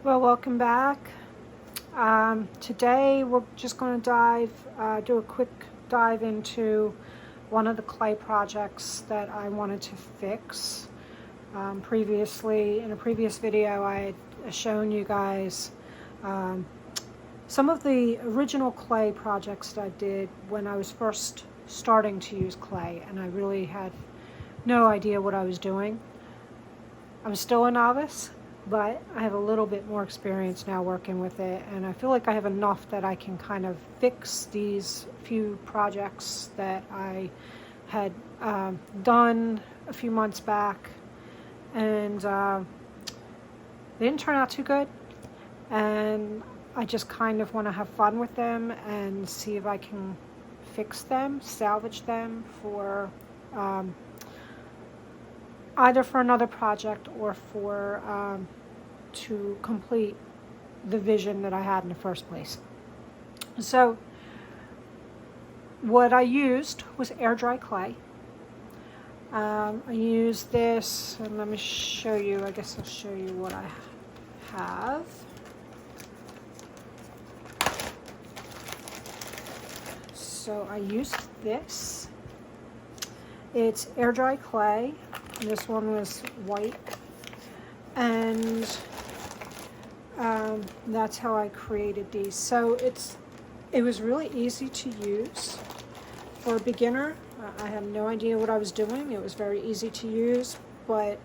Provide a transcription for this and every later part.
Well, welcome back. Today we're just going to do a quick dive into one of the clay projects that I wanted to fix. Previously, in a previous video, I had shown you guys some of the original clay projects that I did when I was first starting to use clay, and I really had no idea what I was doing. I'm still a novice, but I have a little bit more experience now working with it, and I feel like I have enough that I can kind of fix these few projects that I had done a few months back, and they didn't turn out too good, and I just kind of want to have fun with them and see if I can fix them, salvage them for either for another project or for to complete the vision that I had in the first place. So what I used was air dry clay. I used this, and let me show you, I guess I'll show you what I have. So I used this. It's air dry clay. This one was white, and that's how I created these. So it was really easy to use for a beginner. I had no idea what I was doing. It was very easy to use, but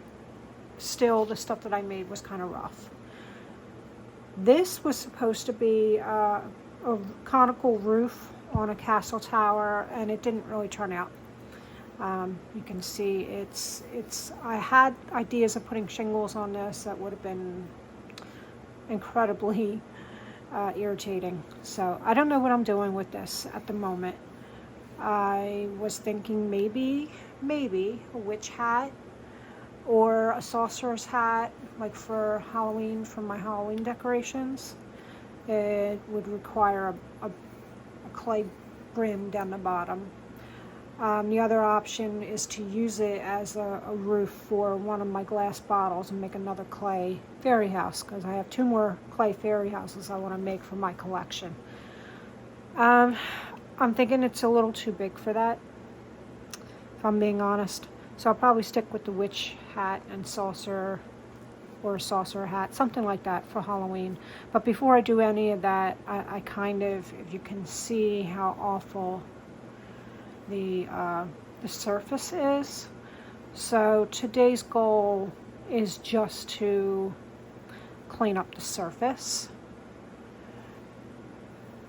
still the stuff that I made was kind of rough. This was supposed to be a conical roof on a castle tower, and it didn't really turn out. You can see I had ideas of putting shingles on this that would have been incredibly irritating. So I don't know what I'm doing with this at the moment. I was thinking maybe a witch hat or a sorcerer's hat, like for Halloween, for my Halloween decorations. It would require a clay brim down the bottom. The other option is to use it as a roof for one of my glass bottles and make another clay fairy house, because I have 2 more clay fairy houses I want to make for my collection. I'm thinking it's a little too big for that, if I'm being honest. So I'll probably stick with the witch hat and saucer, or a saucer hat, something like that for Halloween. But before I do any of that, I kind of, if you can see how awful the surface is. So today's goal is just to clean up the surface,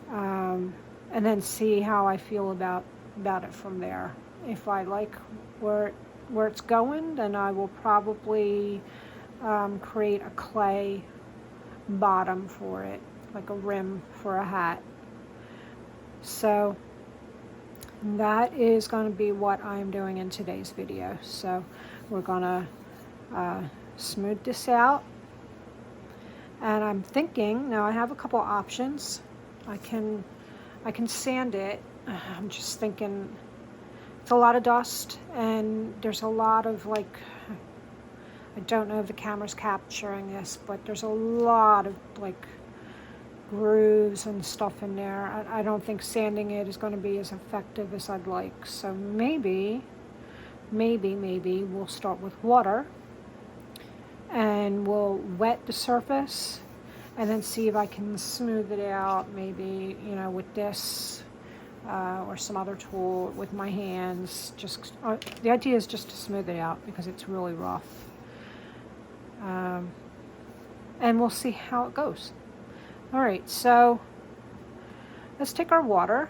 and then see how I feel about it from there. If I like where it's going, then I will probably create a clay bottom for it, like a rim for a hat. So that is going to be what I'm doing in today's video. So we're going to smooth this out, and I'm thinking, now I have a couple options. I can sand it. I'm just thinking it's a lot of dust, and there's a lot of, like, I don't know if the camera's capturing this, but there's a lot of like grooves and stuff in there. I don't think sanding it is going to be as effective as I'd like. So maybe we'll start with water, and we'll wet the surface, and then see if I can smooth it out, maybe, you know, with this or some other tool, with my hands. Just the idea is just to smooth it out because it's really rough. And we'll see how it goes. All right, so let's take our water,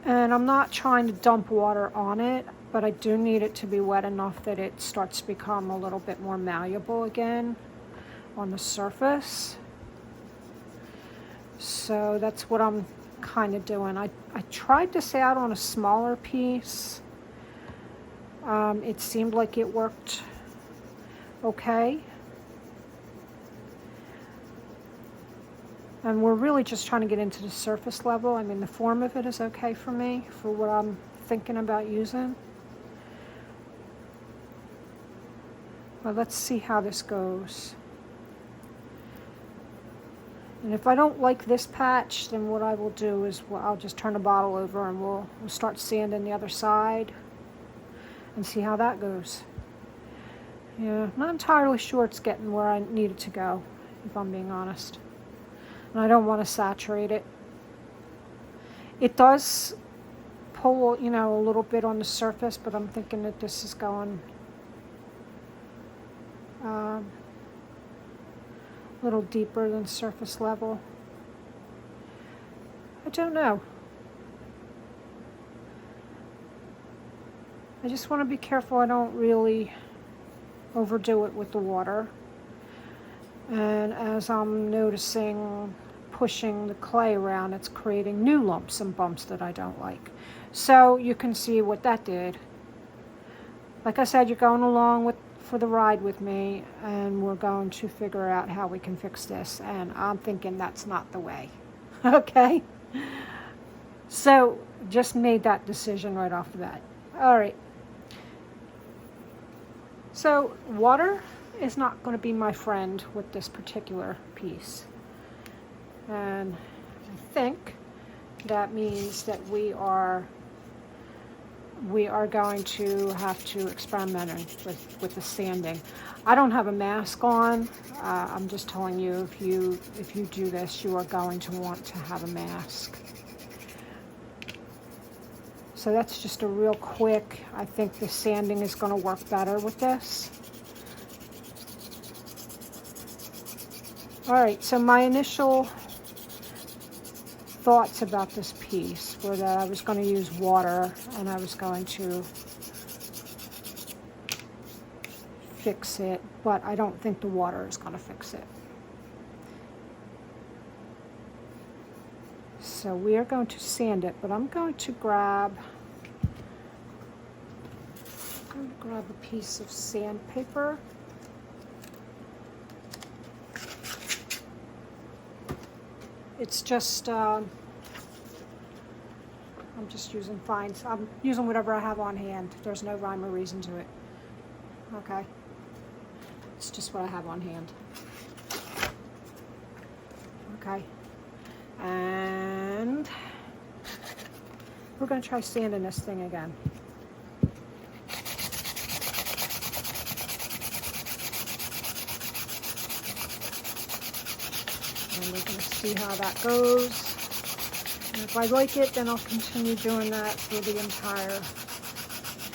and I'm not trying to dump water on it, but I do need it to be wet enough that it starts to become a little bit more malleable again on the surface. So that's what I'm kind of doing. I tried this out on a smaller piece. It seemed like it worked okay. And we're really just trying to get into the surface level. I mean, the form of it is okay for me, for what I'm thinking about using. But let's see how this goes. And if I don't like this patch, then what I will do is I'll just turn the bottle over and we'll start sanding the other side and see how that goes. Yeah, not entirely sure it's getting where I need it to go, if I'm being honest. And I don't want to saturate it. It does pull, you know, a little bit on the surface, but I'm thinking that this is going a little deeper than surface level. I don't know. I just want to be careful I don't really overdo it with the water. And as I'm noticing pushing the clay around, it's creating new lumps and bumps that I don't like. So you can see what that did. Like I said, you're going along for the ride with me, and we're going to figure out how we can fix this. And I'm thinking that's not the way. Okay? So just made that decision right off the bat. All right. So water is not going to be my friend with this particular piece. And I think that means that we are going to have to experiment with the sanding. I don't have a mask on. I'm just telling you, if you do this, you are going to want to have a mask. So that's just a real quick. I think the sanding is going to work better with this. All right, so my initial thoughts about this piece were that I was going to use water and I was going to fix it, but I don't think the water is going to fix it. So we are going to sand it, but I'm going to grab a piece of sandpaper. It's just, I'm just using fines. I'm using whatever I have on hand. There's no rhyme or reason to it. Okay. It's just what I have on hand. Okay. And we're going to try sanding this thing again. And we're going to see how that goes. And if I like it, then I'll continue doing that through the entire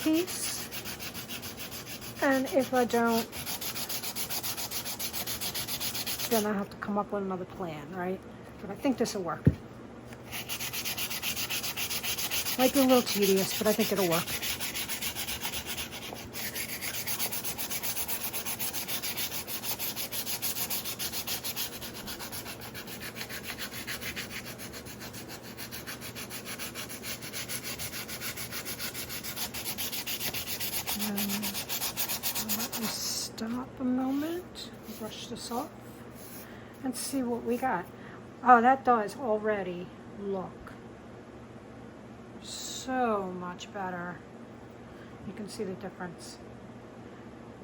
piece. And if I don't, then I have to come up with another plan, right? But I think this will work. Might be a little tedious, but I think it'll work. Let me stop a moment, brush this off, and see what we got. Oh, that does already look so much better. You can see the difference.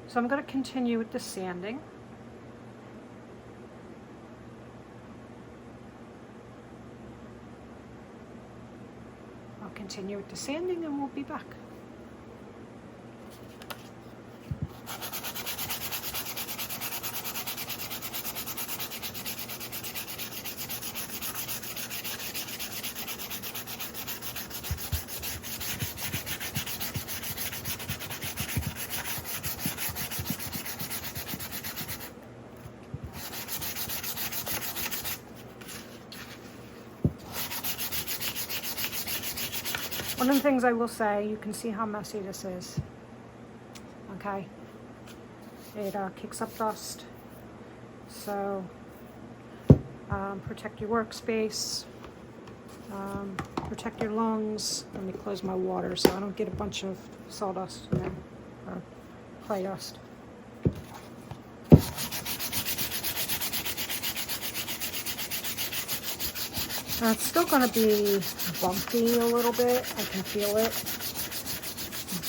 So I'm going to continue with the sanding. I'll continue with the sanding and we'll be back. One of the things I will say, you can see how messy this is, okay? It kicks up dust, so protect your workspace, protect your lungs. Let me close my water so I don't get a bunch of sawdust in there, or clay dust. It's still going to be bumpy a little bit. I can feel it.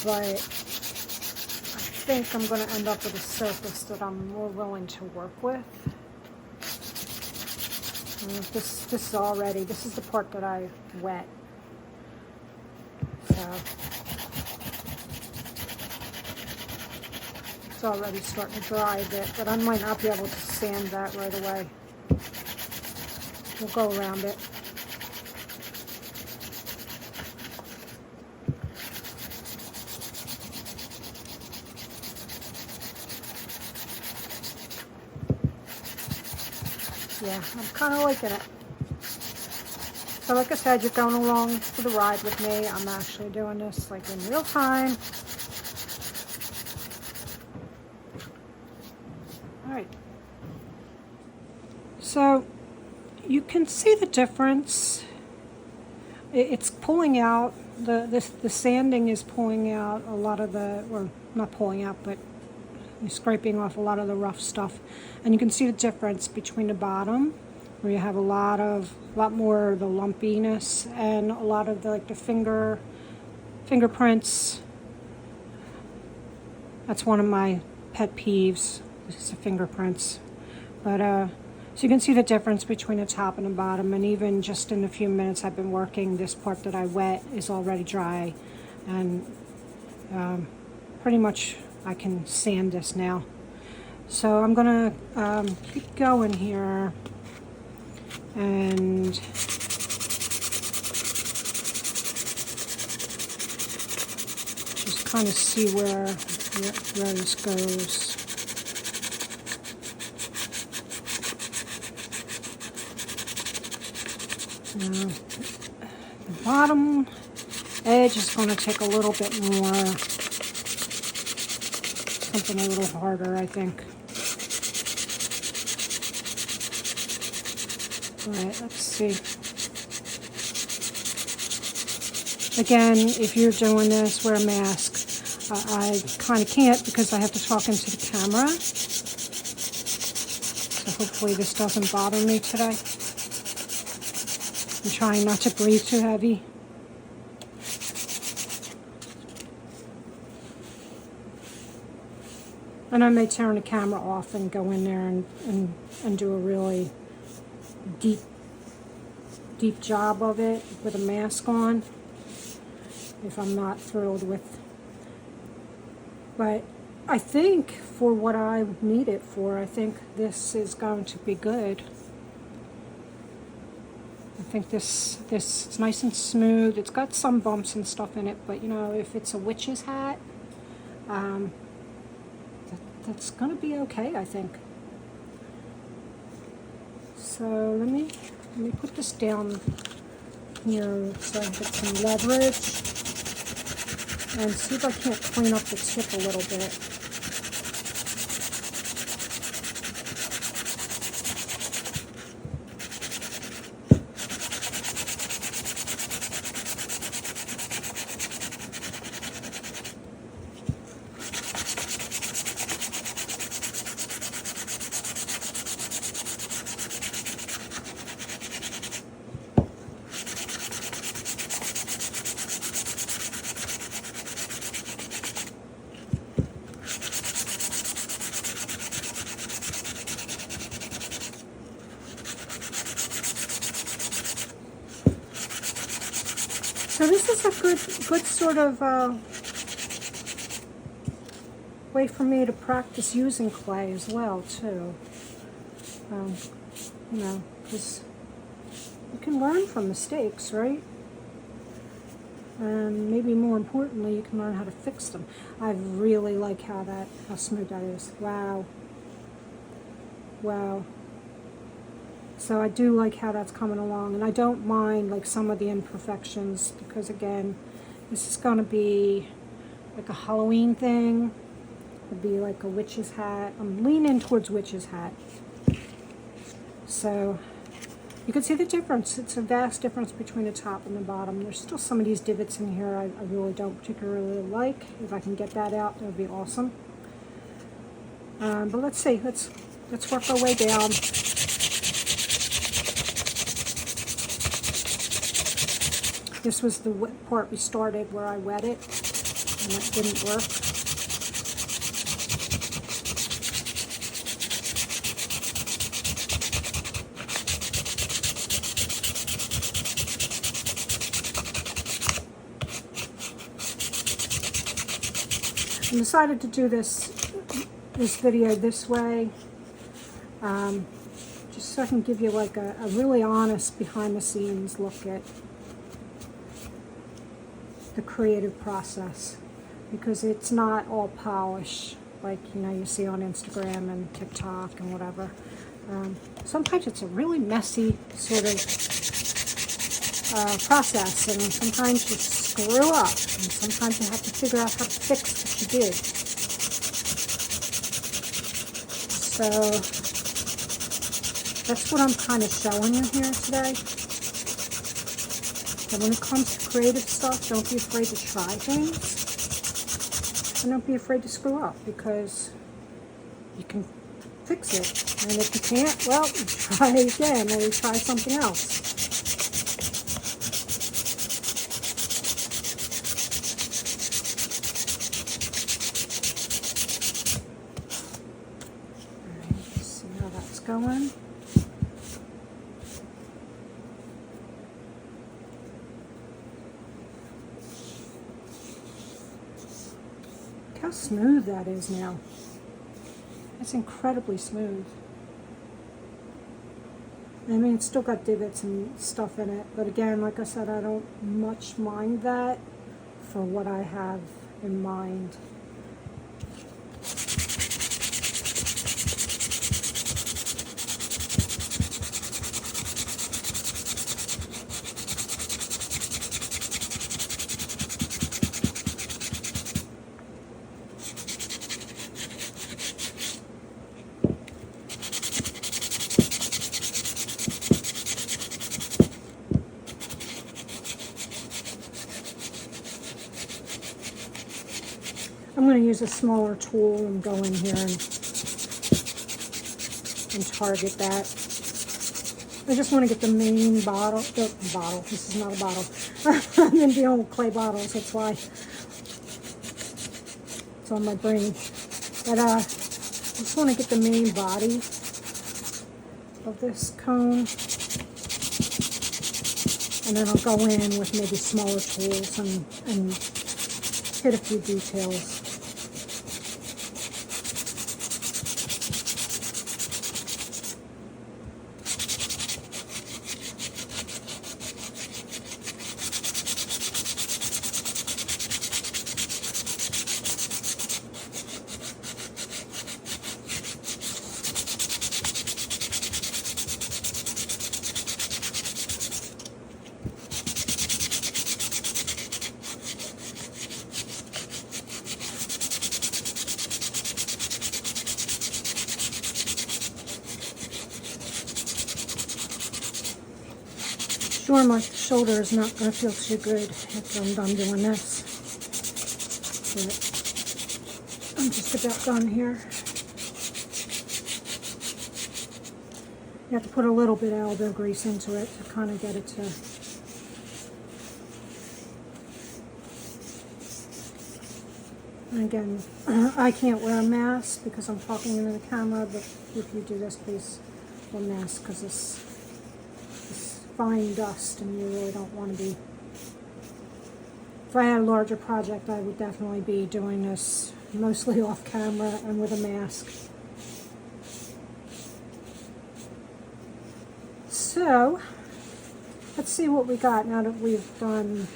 But I think I'm going to end up with a surface that I'm more willing to work with. This is already, this is the part that I wet. So it's already starting to dry a bit, but I might not be able to sand that right away. We'll go around it. Yeah, I'm kind of liking it. So like I said, you're going along for the ride with me. I'm actually doing this like in real time. All right. So you can see the difference. It's pulling out, the sanding is pulling out a lot of the, or not pulling out, but you're scraping off a lot of the rough stuff. And you can see the difference between the bottom, where you have a lot more of the lumpiness and a lot of the, like the fingerprints. That's one of my pet peeves, is the fingerprints. But so you can see the difference between the top and the bottom, and even just in a few minutes I've been working, this part that I wet is already dry, and pretty much I can sand this now. So I'm gonna keep going here and just kind of see where this goes. The bottom edge is going to take a little bit more, something a little harder, I think. All right, let's see. Again, if you're doing this, wear a mask. I kind of can't because I have to talk into the camera. So hopefully this doesn't bother me today. I'm trying not to breathe too heavy. And I may turn the camera off and go in there and do a really deep job of it with a mask on if I'm not thrilled with. But I think for what I need it for, I think this is going to be good. I think this is nice and smooth. It's got some bumps and stuff in it, but you know, if it's a witch's hat, that's going to be okay, I think. So let me put this down here so I get some leverage and see if I can't clean up the tip a little bit. So this is a good sort of way for me to practice using clay as well, too. You know, because you can learn from mistakes, right? And maybe more importantly, you can learn how to fix them. I really like how smooth that is. Wow. Wow. So I do like how that's coming along, and I don't mind like some of the imperfections because again, this is going to be like a Halloween thing. It'd be like a witch's hat. I'm leaning towards witch's hat. So you can see the difference. It's a vast difference between the top and the bottom. There's still some of these divots in here I really don't particularly like. If I can get that out, that would be awesome. But let's see. Let's work our way down. This was the part we started where I wet it, and it didn't work. I decided to do this video this way, just so I can give you like a really honest behind the scenes look at the creative process, because it's not all polish like, you know, you see on Instagram and TikTok and whatever. Sometimes it's a really messy sort of process, and sometimes you screw up, and sometimes you have to figure out how to fix what you did. So that's what I'm kind of showing you here today. And when it comes to creative stuff, don't be afraid to try things. And don't be afraid to screw up, because you can fix it. And if you can't, well, you try again, or you try something else. Alright, let's see how that's going. Look how smooth that is now. It's incredibly smooth. I mean, it's still got divots and stuff in it, but again, like I said, I don't much mind that for what I have in mind. I'm going to use a smaller tool and go in here and target that. I just want to get the main bottle, this is not a bottle. I'm in dealing with clay bottles, that's why it's on my brain. But I just want to get the main body of this cone. And then I'll go in with maybe smaller tools and hit a few details. Sure, my shoulder is not going to feel too good after I'm done doing this. But I'm just about done here. You have to put a little bit of elbow grease into it to kind of get it to... And again, I can't wear a mask because I'm talking into the camera, but if you do this, please wear a mask, because this fine dust and you really don't want to be. If I had a larger project, I would definitely be doing this mostly off camera and with a mask. So let's see what we got now that we've done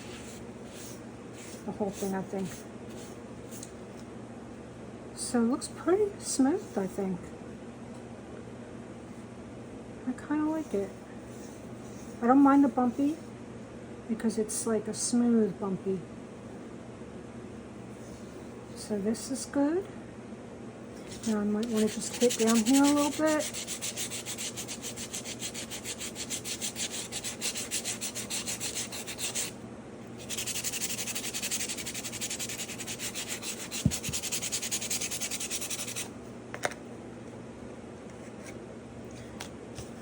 the whole thing, I think. So it looks pretty smooth, I think. I kind of like it. I don't mind the bumpy, because it's like a smooth bumpy. So this is good. Now I might want to just hit down here a little bit.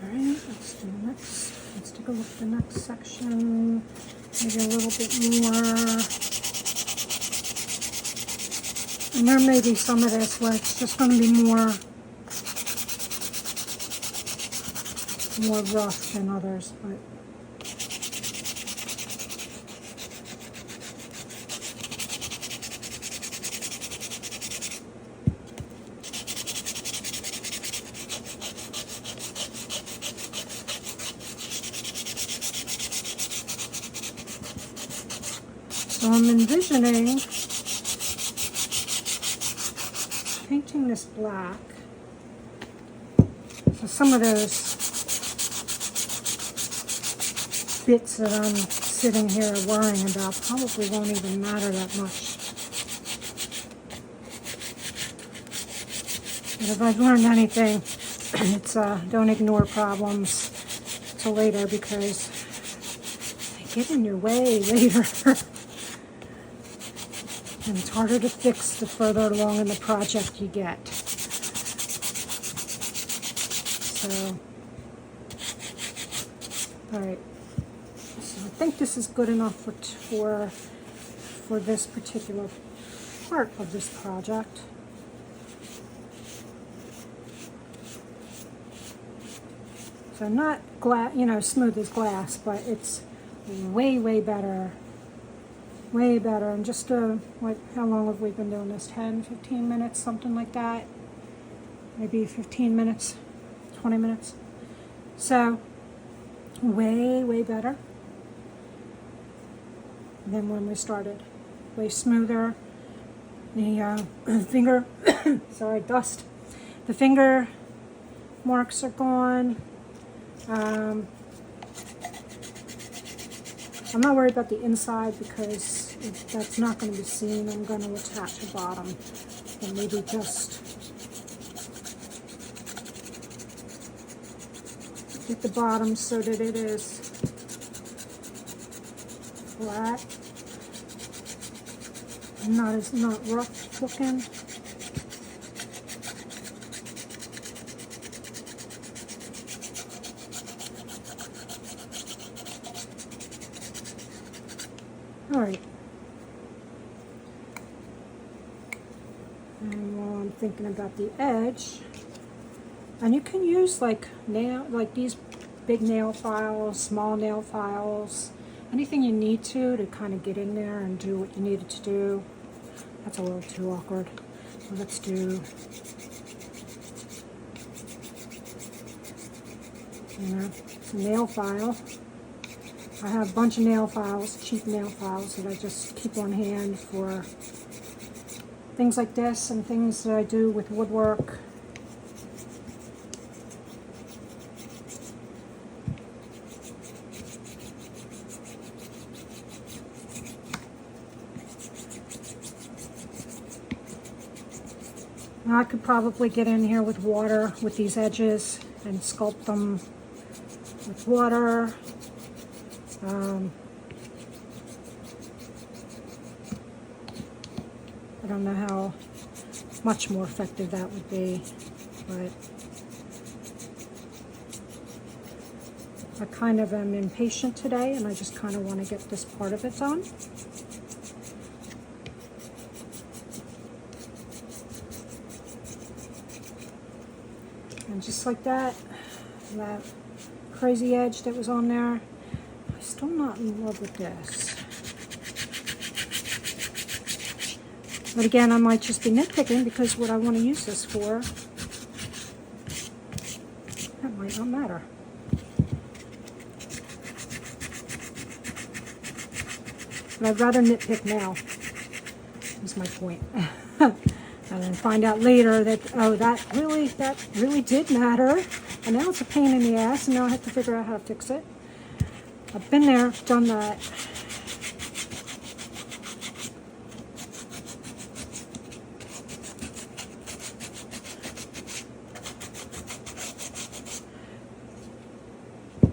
Alright, let's do next. Let's take a look at the next section, maybe a little bit more. And there may be some of this where it's just going to be more rough than others, but So I'm envisioning painting this black. So some of those bits that I'm sitting here worrying about probably won't even matter that much. But if I've learned anything, it's don't ignore problems till later, because they get in your way later. And it's harder to fix the further along in the project you get. So, all right. So I think this is good enough for this particular part of this project. So not glass, smooth as glass, but it's way, way better. Way better. And just, how long have we been doing this? 10, 15 minutes, something like that. Maybe 15 minutes, 20 minutes. So, way, way better than when we started. Way smoother. The finger, sorry, dust. The finger marks are gone. I'm not worried about the inside because that's not going to be seen. I'm going to attach the bottom and maybe just get the bottom so that it is flat and not rough looking. All right. And while I'm thinking about the edge, and you can use like these big nail files, small nail files, anything you need to kind of get in there and do what you needed to do. That's a little too awkward. So let's do, it's a nail file. I have a bunch of nail files, cheap nail files that I just keep on hand for things like this and things that I do with woodwork. Now I could probably get in here with water with these edges and sculpt them with water. I don't know how much more effective that would be, but I kind of am impatient today and I just kind of want to get this part of it done. And just like that, that crazy edge that was on there, I'm still not in love with this. But again, I might just be nitpicking because what I want to use this for, that might not matter. But I'd rather nitpick now, is my point. And then find out later that, oh, that really did matter. And now it's a pain in the ass, and now I have to figure out how to fix it. I've been there, done that.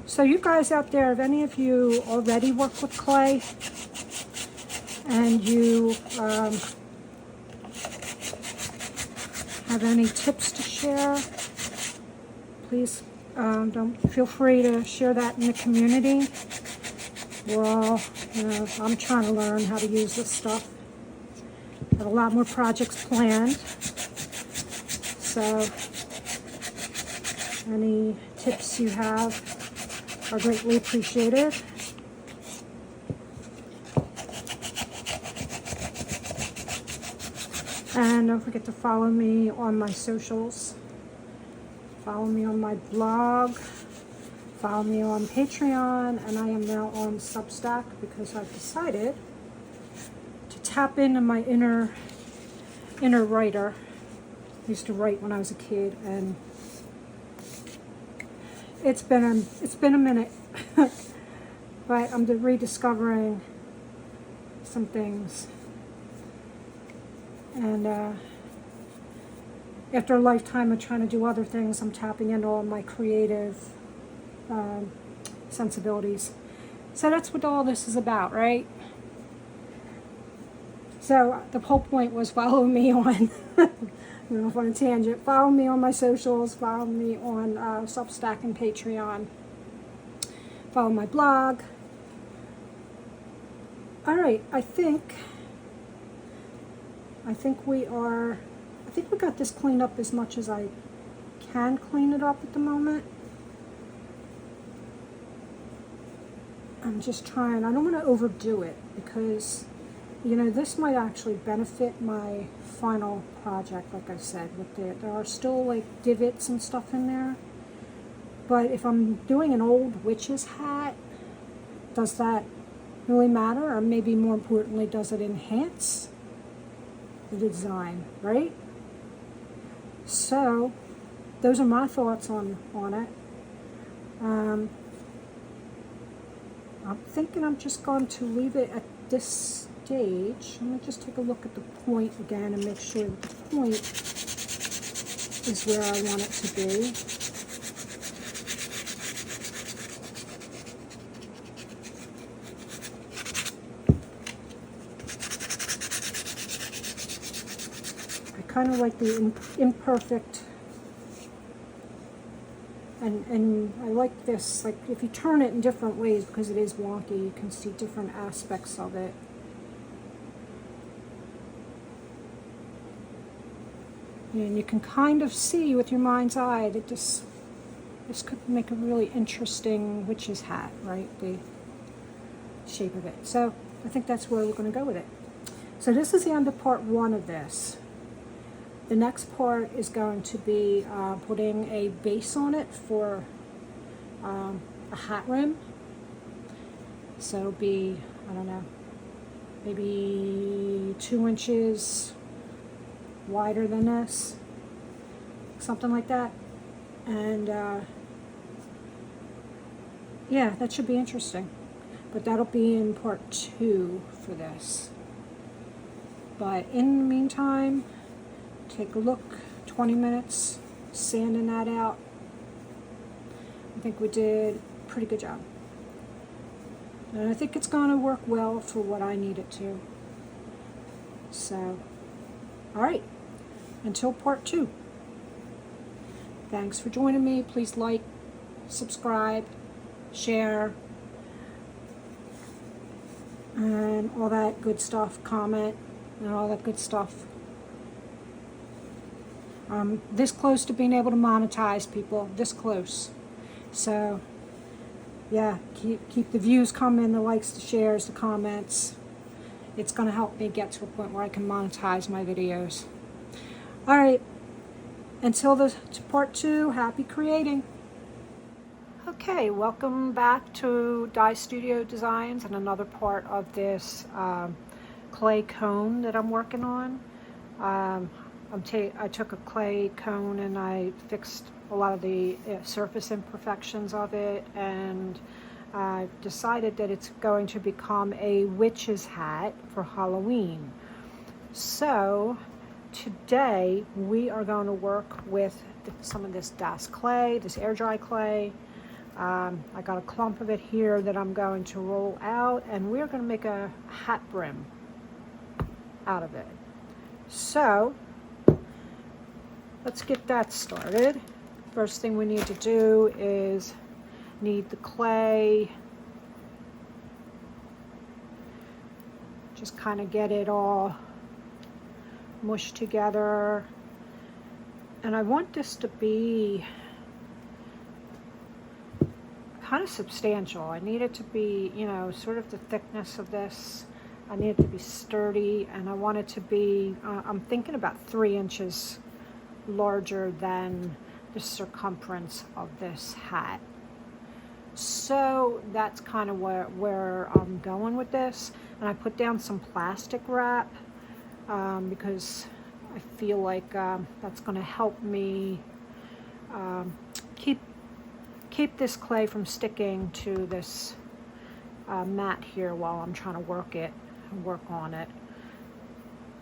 So you guys out there, if any of you already work with clay and you have any tips to share, please don't feel free to share that in the community. We're all, I'm trying to learn how to use this stuff. Got a lot more projects planned. So any tips you have are greatly appreciated. And don't forget to follow me on my socials. Follow me on my blog. Follow me on Patreon. And I am now on Substack because I've decided tap into my inner writer. I used to write when I was a kid, and it's been a minute. But I'm rediscovering some things, and after a lifetime of trying to do other things, I'm tapping into all my creative sensibilities. So that's what all this is about, right? So the whole point was follow me on, on a tangent, follow me on my socials, follow me on Substack and Patreon, follow my blog. All right, I think we got this cleaned up as much as I can clean it up at the moment. I'm just trying, I don't want to overdo it because, this might actually benefit my final project, like I said. There are still like divots and stuff in there. But if I'm doing an old witch's hat, does that really matter? Or maybe more importantly, does it enhance the design, right? So those are my thoughts on it. I'm thinking I'm just going to leave it at this stage. Let me just take a look at the point again and make sure that the point is where I want it to be. I kind of like the imperfect. And I like this, like if you turn it in different ways, because it is wonky, you can see different aspects of it. And you can kind of see with your mind's eye that this could make a really interesting witch's hat, right? The shape of it. So I think that's where we're going to go with it. So this is the end of part 1 of this. The next part is going to be putting a base on it for a hat rim. So it'll be, I don't know, maybe 2 inches wider than this, something like that. And yeah, that should be interesting. But that'll be in part 2 for this. But in the meantime, take a look, 20 minutes, sanding that out. I think we did a pretty good job. And I think it's going to work well for what I need it to. So, all right, until part 2. Thanks for joining me. Please like, subscribe, share, and all that good stuff, comment, and all that good stuff. This close to being able to monetize, people, this close. So yeah, keep the views coming, the likes, the shares, the comments. It's going to help me get to a point where I can monetize my videos. All right, until part 2, happy creating. Okay, welcome back to Dye Studio Designs and another part of this clay cone that I'm working on. I took a clay cone and I fixed a lot of the surface imperfections of it, and I decided that it's going to become a witch's hat for Halloween. So today we are going to work with some of this Das clay, this air dry clay. I got a clump of it here that I'm going to roll out, and we're going to make a hat brim out of it. So let's get that started. First thing we need to do is need the clay. Just kind of get it all mushed together. And I want this to be kind of substantial. I need it to be, sort of the thickness of this. I need it to be sturdy, and I want it to be, I'm thinking about 3 inches larger than the circumference of this hat. So that's kind of where I'm going with this. And I put down some plastic wrap because I feel like that's going to help me keep this clay from sticking to this mat here while I'm trying to work on it.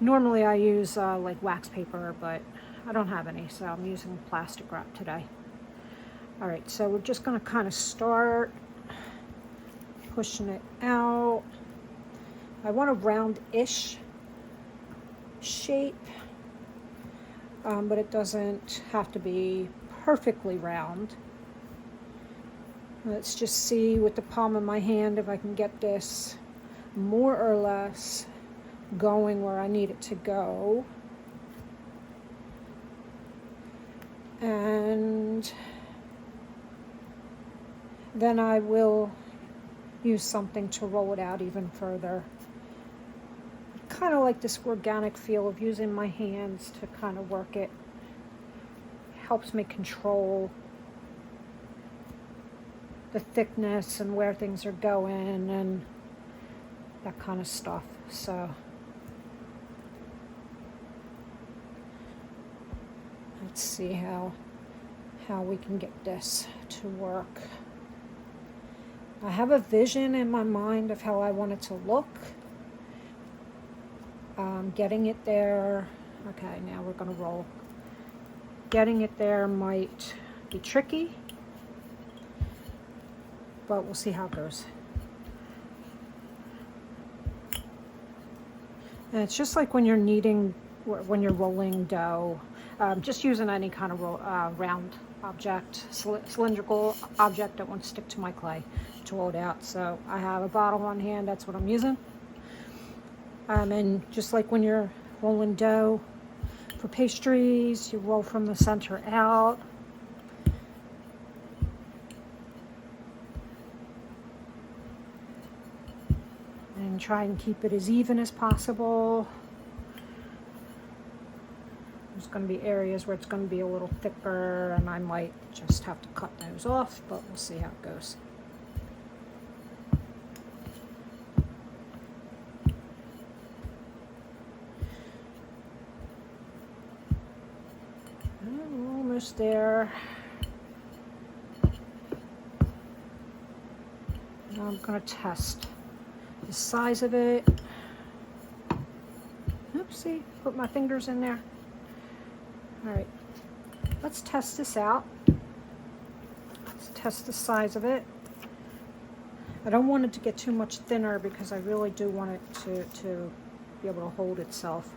Normally I use like wax paper, but I don't have any, so I'm using plastic wrap today. All right, so we're just going to kind of start pushing it out. I want a round-ish shape, but it doesn't have to be perfectly round. Let's just see with the palm of my hand if I can get this more or less going where I need it to go. And then I will use something to roll it out even further. Kind of like this organic feel of using my hands to kind of work it. Helps me control the thickness and where things are going and that kind of stuff. So let's see how we can get this to work. I have a vision in my mind of how I want it to look. Getting it there, okay, now we're gonna roll. Getting it there might be tricky, but we'll see how it goes. And it's just like when you're kneading, when you're rolling dough, just using any kind of round object, cylindrical object that won't stick to my clay to roll it out. So I have a bottle on hand, that's what I'm using. And just like when you're rolling dough for pastries, you roll from the center out. And try and keep it as even as possible. There's going to be areas where it's going to be a little thicker and I might just have to cut those off, but we'll see how it goes. We're almost there. Now I'm going to test the size of it. Oopsie, put my fingers in there. All right, let's test this out. Let's test the size of it. I don't want it to get too much thinner because I really do want it to be able to hold itself.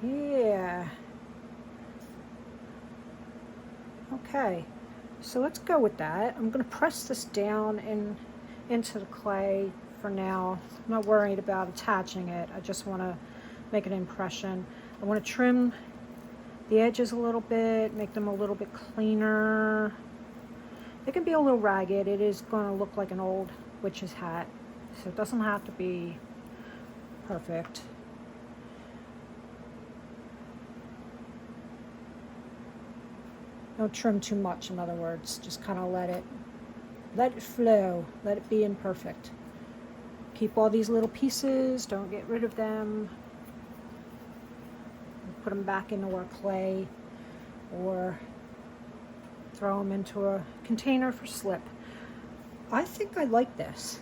Yeah. Okay, so let's go with that. I'm going to press this down into the clay for now. I'm not worried about attaching it. I just want to make an impression. I want to trim the edges a little bit, make them a little bit cleaner. It can be a little ragged. It is going to look like an old witch's hat, so it doesn't have to be perfect. Don't trim too much, in other words. Just kind of let it flow. Let it be imperfect. Keep all these little pieces. Don't get rid of them. Put them back into our clay or throw them into a container for slip. I think I like this.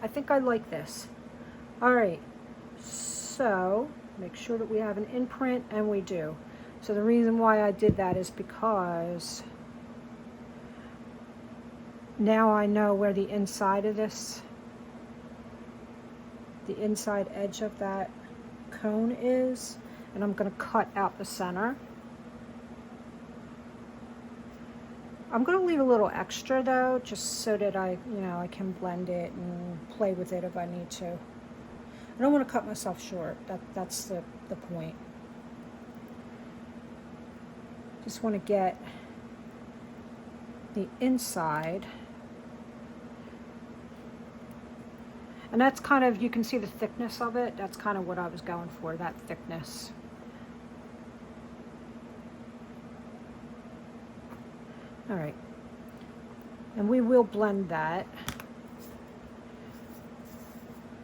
I think I like this. All right, so make sure that we have an imprint, and we do. So the reason why I did that is because now I know where the inside of this, the inside edge of that cone is, and I'm going to cut out the center. I'm going to leave a little extra though, just so that I can blend it and play with it if I need to. I don't want to cut myself short. That's the point. Just want to get the inside. And that's kind of, you can see the thickness of it. That's kind of what I was going for, that thickness. All right. And we will blend that.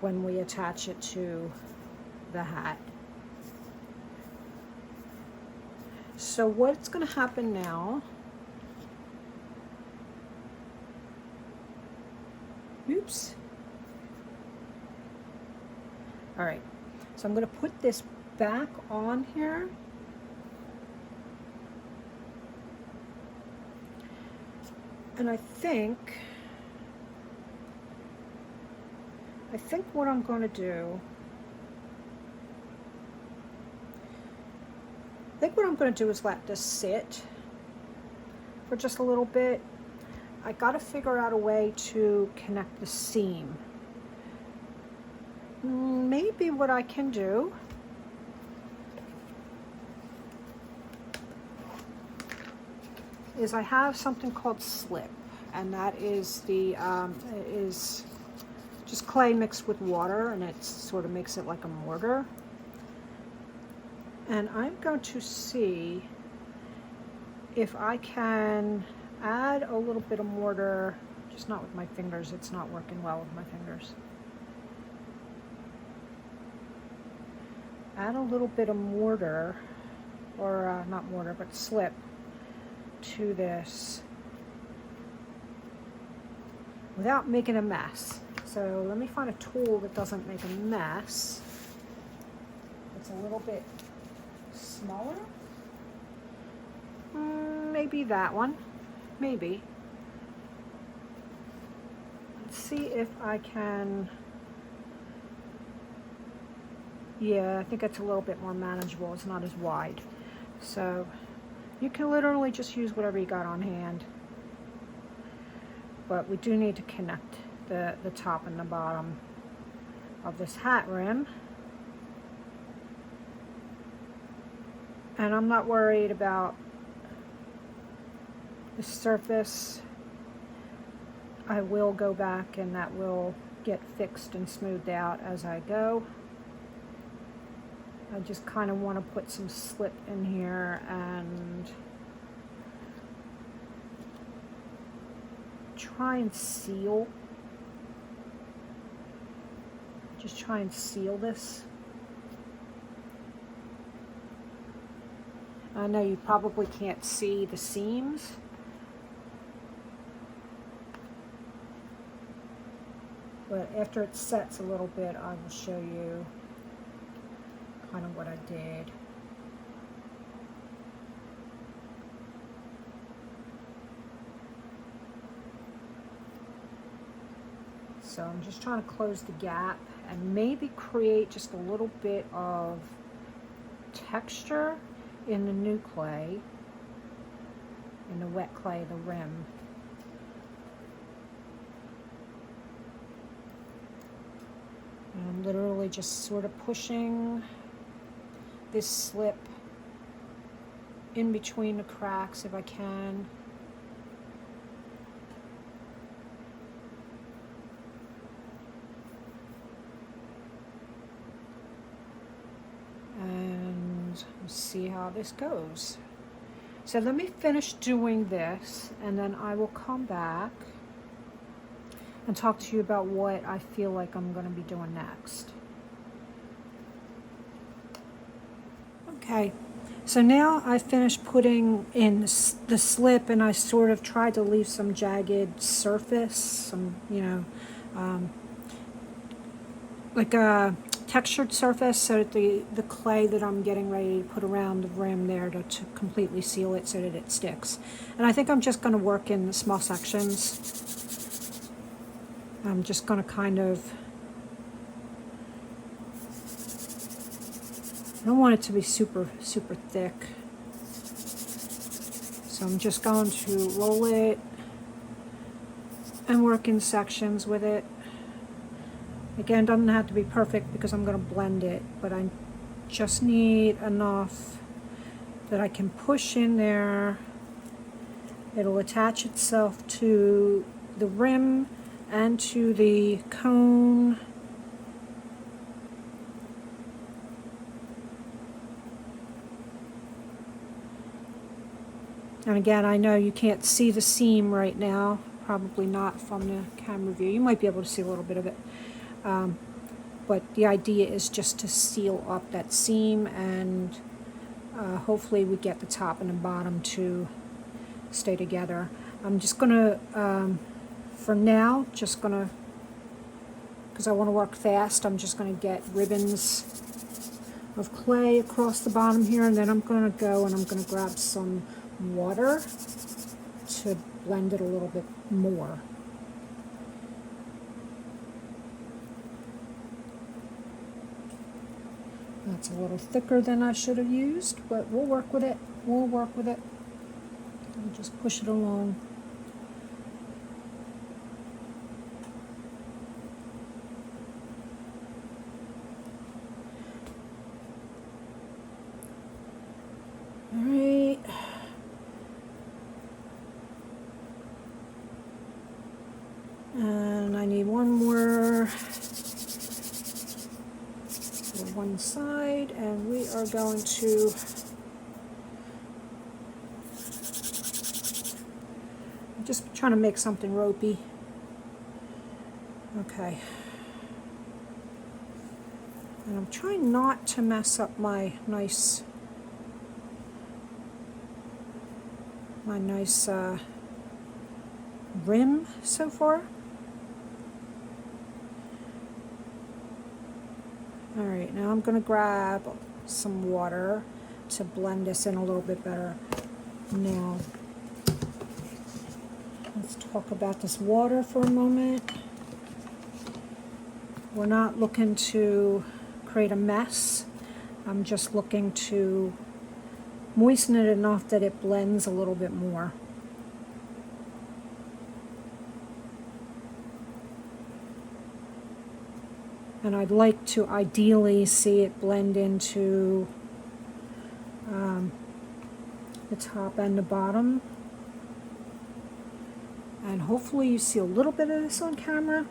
when we attach it to the hat. So what's going to happen now, oops. All right, so I'm going to put this back on here. And I think what I'm going to do, is let this sit for just a little bit. I got to figure out a way to connect the seam. Maybe what I can do is I have something called slip, and that is the is just clay mixed with water, and it sort of makes it like a mortar. And I'm going to see if I can add a little bit of mortar, just not with my fingers. It's not working well with my fingers. Add a little bit of mortar, or not mortar, but slip to this without making a mess. So let me find a tool that doesn't make a mess. It's a little bit smaller. Maybe that one. Maybe. Let's see if I can. Yeah, I think it's a little bit more manageable. It's not as wide. So you can literally just use whatever you got on hand. But we do need to connect the top and the bottom of this hat rim. And I'm not worried about the surface. I will go back and that will get fixed and smoothed out as I go. I just kind of want to put some slip in here and try and seal. Just try and seal this. I know you probably can't see the seams. But after it sets a little bit, I will show you kind of what I did. So I'm just trying to close the gap and maybe create just a little bit of texture in the new clay, in the wet clay, the rim. And I'm literally just sort of pushing this slip in between the cracks if I can. And see how this goes. So let me finish doing this and then I will come back and talk to you about what I feel like I'm going to be doing next. Okay, so now I finished putting in the slip and I sort of tried to leave some jagged surface, some, you know, like a textured surface so that the clay that I'm getting ready to put around the rim there to completely seal it so that it sticks. And I think I'm just going to work in small sections. I'm just going to kind of, I don't want it to be super thick. So I'm just going to roll it and work in sections with it. Again, doesn't have to be perfect because I'm going to blend it, but I just need enough that I can push in there. It'll attach itself to the rim and to the cone. And again, I know you can't see the seam right now, probably not from the camera view. You might be able to see a little bit of it. but the idea is just to seal up that seam, and hopefully we get the top and the bottom to stay together. I'm just gonna, for now, just gonna, because I want to work fast, I'm just gonna get ribbons of clay across the bottom here, and then I'm gonna go and I'm gonna grab some water to blend it a little bit more. That's a little thicker than I should have used, but we'll work with it. We'll work with it. I'll just push it along. All right. And I need one more for one side, and we are going to just trying to make something ropey. Okay. And I'm trying not to mess up my nice rim so far. All right, now I'm going to grab some water to blend this in a little bit better. Now, let's talk about this water for a moment. We're not looking to create a mess. I'm just looking to moisten it enough that it blends a little bit more. And I'd like to ideally see it blend into the top and the bottom. And hopefully you see a little bit of this on camera.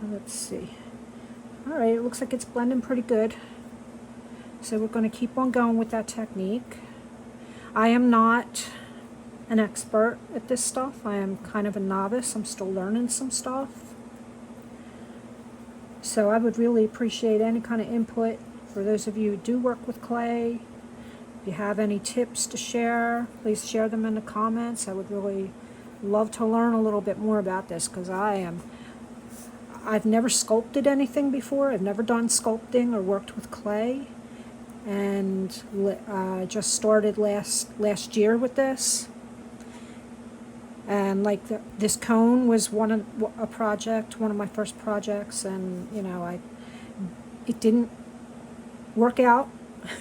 Let's see. All right, it looks like it's blending pretty good. So we're going to keep on going with that technique. I am not an expert at this stuff. I am kind of a novice. I'm still learning some stuff. So I would really appreciate any kind of input for those of you who do work with clay. If you have any tips to share, please share them in the comments. I would really love to learn a little bit more about this, because I've never sculpted anything before. I've never done sculpting or worked with clay, and I just started last year with this. And like this cone was one of my first projects, and you know, it didn't work out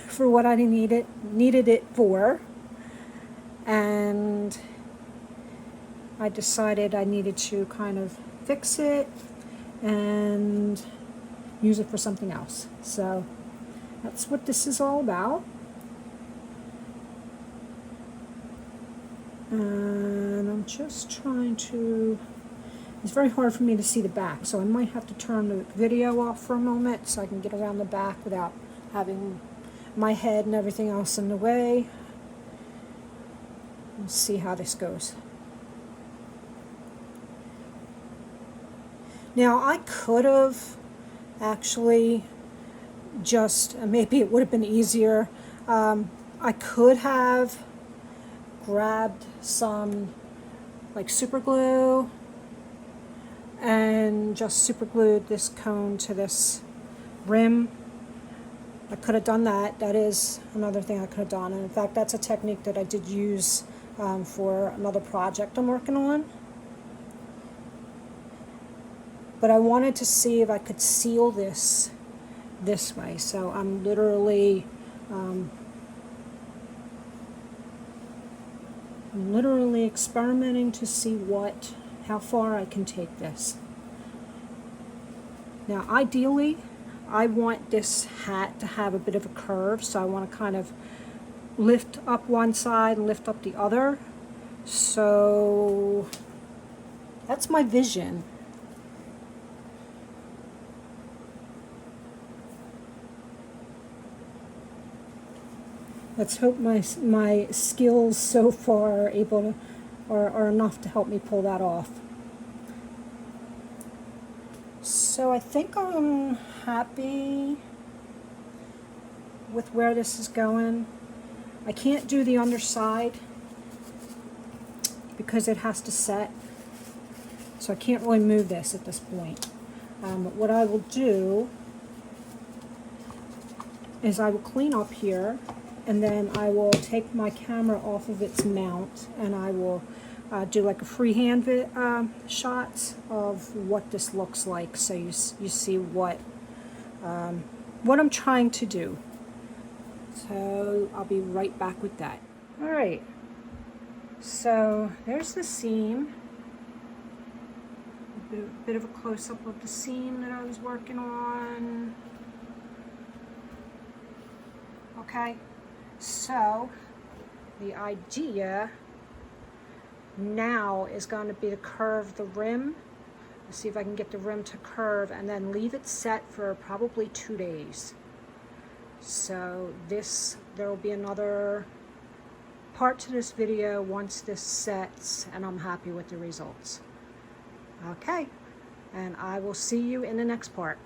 for what I needed it for, and I decided I needed to kind of fix it and use it for something else. So that's what this is all about. And I'm just trying to, it's very hard for me to see the back, so I might have to turn the video off for a moment so I can get around the back without having my head and everything else in the way. We'll see how this goes. Now, I could have actually just, maybe it would have been easier, I could have grabbed some like super glue and just super glued this cone to this rim. I could have done that. That is another thing I could have done. And in fact, that's a technique that I did use for another project I'm working on. But I wanted to see if I could seal this way. So I'm literally experimenting to see how far I can take this. Now, ideally, I want this hat to have a bit of a curve, so I want to kind of lift up one side and lift up the other. So that's my vision. Let's hope my skills so far are enough to help me pull that off. So I think I'm happy with where this is going. I can't do the underside because it has to set. So I can't really move this at this point. But what I will do is I will clean up here, and then I will take my camera off of its mount, and I will do like a freehand shots of what this looks like, so you see what I'm trying to do. So I'll be right back with that. All right, so there's the seam. A bit of a close-up of the seam that I was working on. Okay, so the idea now is going to be to curve the rim. Let's see if I can get the rim to curve and then leave it set for probably 2 days. So there will be another part to this video once this sets and I'm happy with the results. Okay, and I will see you in the next part.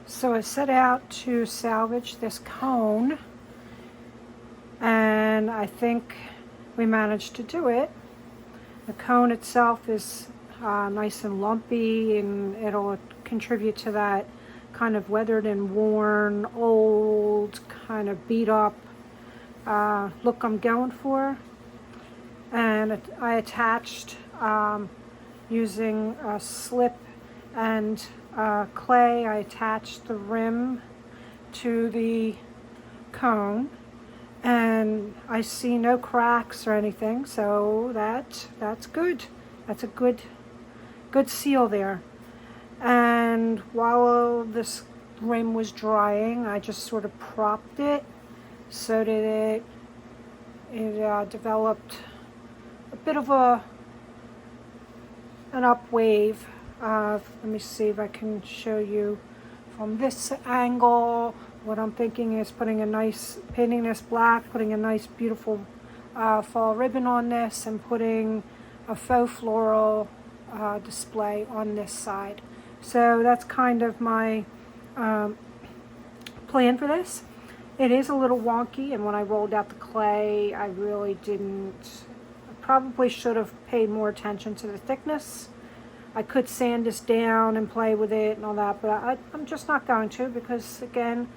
So I set out to salvage this cone, and I think we managed to do it. The cone itself is nice and lumpy, and it'll contribute to that kind of weathered and worn, old, kind of beat up look I'm going for. And I attached using a slip and clay. I attached the rim to the cone, and I see no cracks or anything, so that's good. That's a good seal there. And while this rim was drying, I just sort of propped it so that it developed a bit of an up wave. Let me see if I can show you from this angle. What I'm thinking is painting this black, putting a nice beautiful fall ribbon on this, and putting a faux floral display on this side. So that's kind of my plan for this. It is a little wonky, and when I rolled out the clay, I really didn't. I probably should have paid more attention to the thickness. I could sand this down and play with it and all that, but I'm just not going to, because again,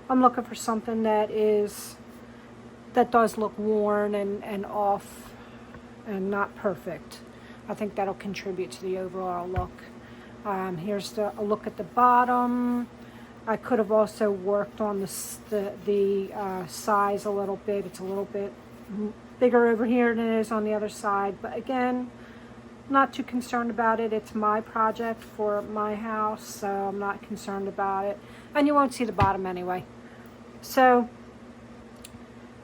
I'm looking for something that does look worn and off and not perfect. I think that'll contribute to the overall look. Here's a look at the bottom. I could have also worked on the size a little bit. It's a little bit bigger over here than it is on the other side, but again, not too concerned about it. It's my project for my house, so I'm not concerned about it. And you won't see the bottom anyway. So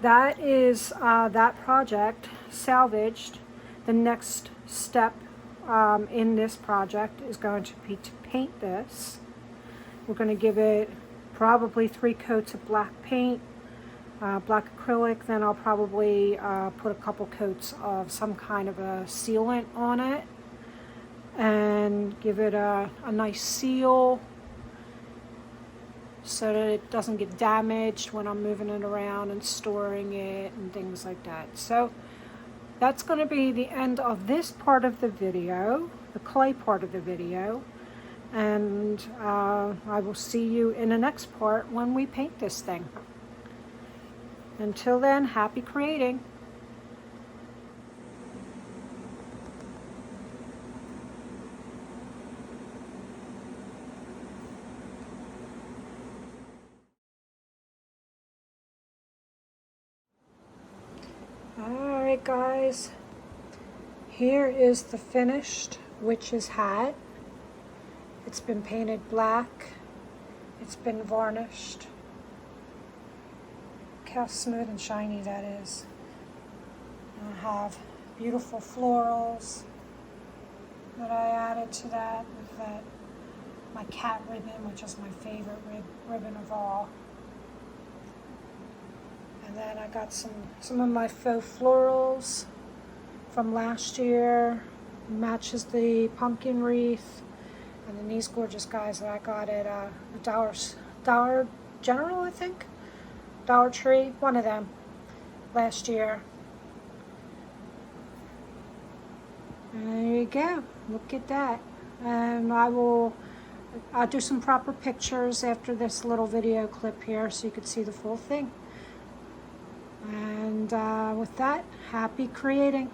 that is that project salvaged. The next step in this project is going to be to paint this. We're going to give it probably 3 coats of black paint, black acrylic. Then I'll probably put a couple coats of some kind of a sealant on it and give it a nice seal so that it doesn't get damaged when I'm moving it around and storing it and things like that. So that's going to be the end of this part of the video, the clay part of the video, and I will see you in the next part when we paint this thing. Until then, happy creating. Alright guys, here is the finished witch's hat. It's been painted black, it's been varnished. Look how smooth and shiny that is. I have beautiful florals that I added to that with my cat ribbon, which is my favorite ribbon of all. And then I got some of my faux florals from last year. Matches the pumpkin wreath. And then these gorgeous guys that I got at Dollar General, I think, Dollar Tree, one of them, last year. And there you go. Look at that. And I'll do some proper pictures after this little video clip here so you can see the full thing. And with that, happy creating.